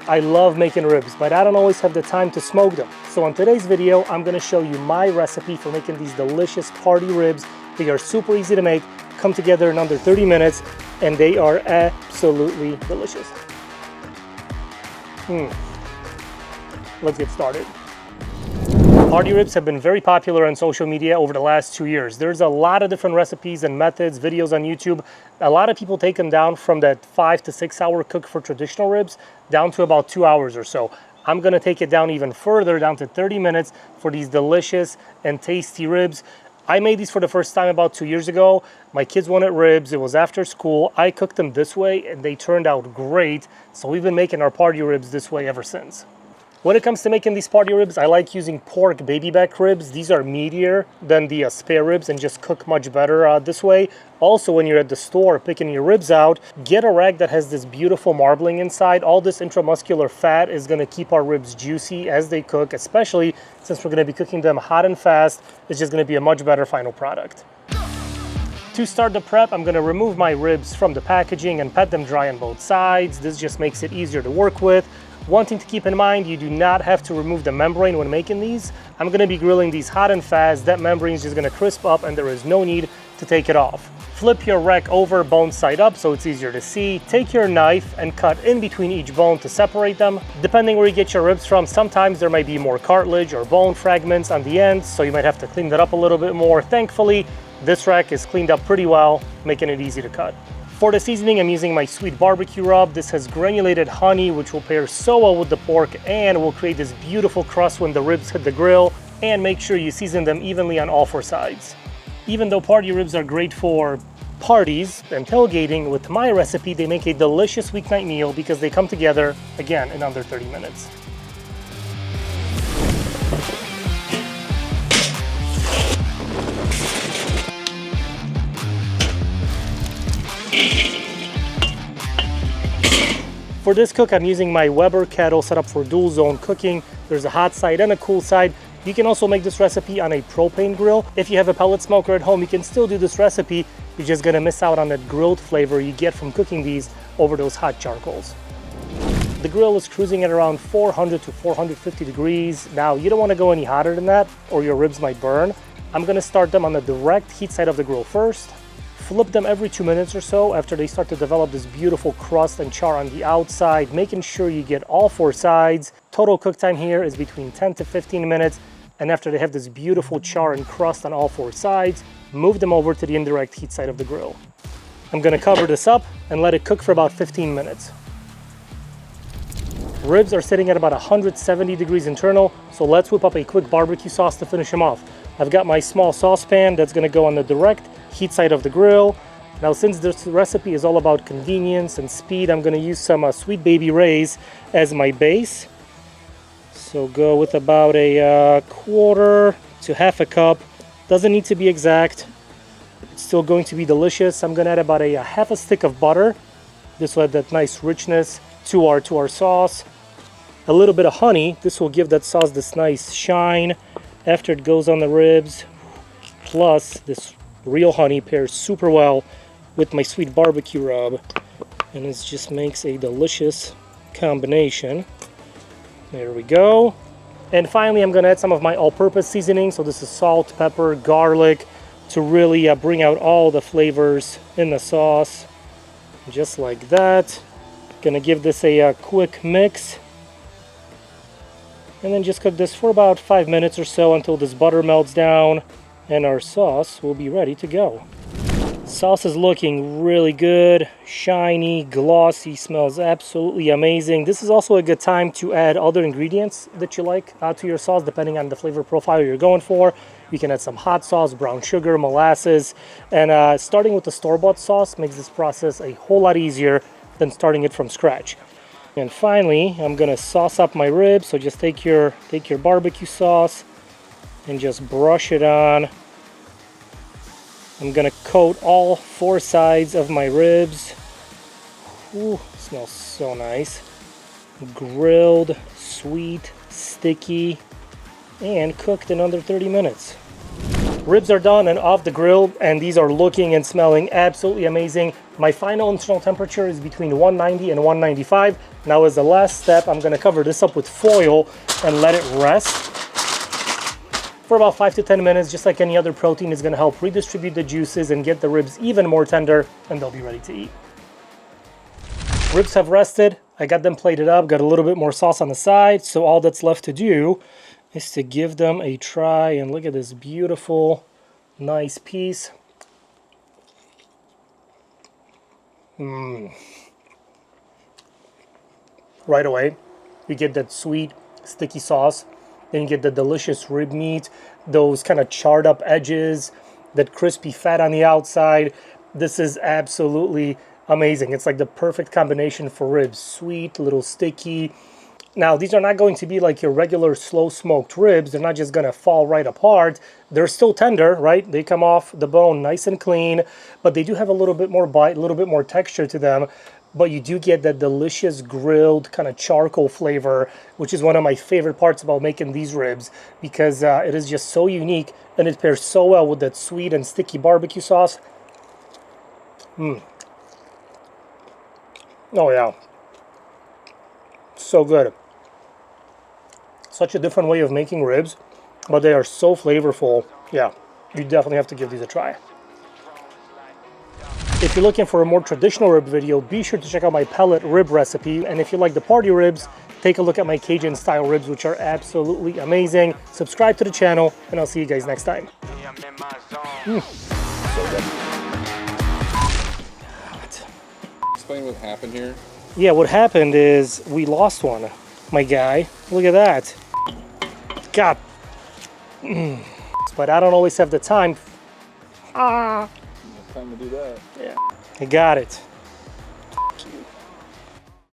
I love making ribs, but I don't always have the time to smoke them. So on today's video, I'm gonna show you my recipe for making these delicious party ribs. They are super easy to make, come together in under 30 minutes, and they are absolutely delicious. Let's get started. Party ribs have been very popular on social media over the last 2 years. There's a lot of different recipes and methods, videos on YouTube. A lot of people take them down from that 5 to 6 hour cook for traditional ribs down to about 2 hours or so. I'm gonna take it down even further, down to 30 minutes for these delicious and tasty ribs. I made these for the first time about 2 years ago. My kids wanted ribs, it was after school. I cooked them this way and they turned out great. So we've been making our party ribs this way ever since. When it comes to making these party ribs, I like using pork baby back ribs. These are meatier than the spare ribs and just cook much better this way. Also, when you're at the store picking your ribs out, get a rack that has this beautiful marbling inside. All this intramuscular fat is gonna keep our ribs juicy as they cook, especially since we're gonna be cooking them hot and fast. It's just gonna be a much better final product. To start the prep, I'm gonna remove my ribs from the packaging and pat them dry on both sides. This just makes it easier to work with. One thing to keep in mind, you do not have to remove the membrane when making these. I'm gonna be grilling these hot and fast. That membrane is just gonna crisp up and there is no need to take it off. Flip your rack over bone side up so it's easier to see. Take your knife and cut in between each bone to separate them. Depending where you get your ribs from, sometimes there might be more cartilage or bone fragments on the ends, so you might have to clean that up a little bit more. Thankfully, this rack is cleaned up pretty well, making it easy to cut. For the seasoning, I'm using my sweet barbecue rub. This has granulated honey, which will pair so well with the pork and will create this beautiful crust when the ribs hit the grill. And make sure you season them evenly on all 4 sides. Even though party ribs are great for parties and tailgating, with my recipe, they make a delicious weeknight meal because they come together, again, in under 30 minutes. For this cook, I'm using my Weber kettle set up for dual zone cooking. There's a hot side and a cool side. You can also make this recipe on a propane grill. If you have a pellet smoker at home, you can still do this recipe. You're just gonna miss out on that grilled flavor you get from cooking these over those hot charcoals. The grill is cruising at around 400 to 450 degrees. Now, you don't wanna go any hotter than that or your ribs might burn. I'm gonna start them on the direct heat side of the grill first. Flip them every 2 minutes or so after they start to develop this beautiful crust and char on the outside, making sure you get all 4 sides. Total cook time here is between 10 to 15 minutes. And after they have this beautiful char and crust on all 4 sides, move them over to the indirect heat side of the grill. I'm gonna cover this up and let it cook for about 15 minutes. Ribs are sitting at about 170 degrees internal, so let's whip up a quick barbecue sauce to finish them off. I've got my small saucepan that's gonna go on the direct heat side of the grill. Now, since this recipe is all about convenience and speed, I'm gonna use some Sweet Baby Ray's as my base. So go with about a quarter to half a cup. Doesn't need to be exact. It's still going to be delicious. I'm gonna add about a half a stick of butter. This will add that nice richness to our sauce. A little bit of honey. This will give that sauce this nice shine after it goes on the ribs. Plus, this real honey pairs super well with my sweet barbecue rub, and it just makes a delicious combination. There we go. And finally, I'm gonna add some of my all-purpose seasoning. So this is salt, pepper, garlic, to really bring out all the flavors in the sauce. Just like that. Gonna give this a quick mix. And then just cook this for about 5 minutes or so until this butter melts down and our sauce will be ready to go. Sauce is looking really good, shiny, glossy, smells absolutely amazing. This is also a good time to add other ingredients that you like to your sauce, depending on the flavor profile you're going for. You can add some hot sauce, brown sugar, molasses, and starting with the store-bought sauce makes this process a whole lot easier than starting it from scratch. And finally, I'm gonna sauce up my ribs. So just take your barbecue sauce and just brush it on. I'm gonna coat all 4 sides of my ribs. Ooh, smells so nice. Grilled, sweet, sticky, and cooked in under 30 minutes. Ribs are done and off the grill, and these are looking and smelling absolutely amazing. My final internal temperature is between 190 and 195. Now as the last step, I'm gonna cover this up with foil and let it rest for about 5 to 10 minutes. Just like any other protein, is gonna help redistribute the juices and get the ribs even more tender, and they'll be ready to eat. Ribs have rested. I got them plated up, got a little bit more sauce on the side, so all that's left to do is to give them a try. And look at this beautiful, nice piece. Right away, you get that sweet, sticky sauce. Then you get the delicious rib meat, those kind of charred up edges, that crispy fat on the outside. This is absolutely amazing. It's like the perfect combination for ribs. Sweet, a little sticky. Now, these are not going to be like your regular slow smoked ribs. They're not just going to fall right apart. They're still tender, right? They come off the bone nice and clean, but they do have a little bit more bite, a little bit more texture to them. But you do get that delicious grilled kind of charcoal flavor, which is one of my favorite parts about making these ribs, because it is just so unique, and it pairs so well with that sweet and sticky barbecue sauce. Oh yeah, so good. Such a different way of making ribs, but they are so flavorful. Yeah, you definitely have to give these a try. If you're looking for a more traditional rib video, be sure to check out my pellet rib recipe. And if you like the party ribs, take a look at my Cajun style ribs, which are absolutely amazing. Subscribe to the channel, and I'll see you guys next time. So good. Explain what happened here. Yeah, what happened is we lost one, my guy. Look at that. God. But I don't always have the time. Time to do that. Yeah, I got it.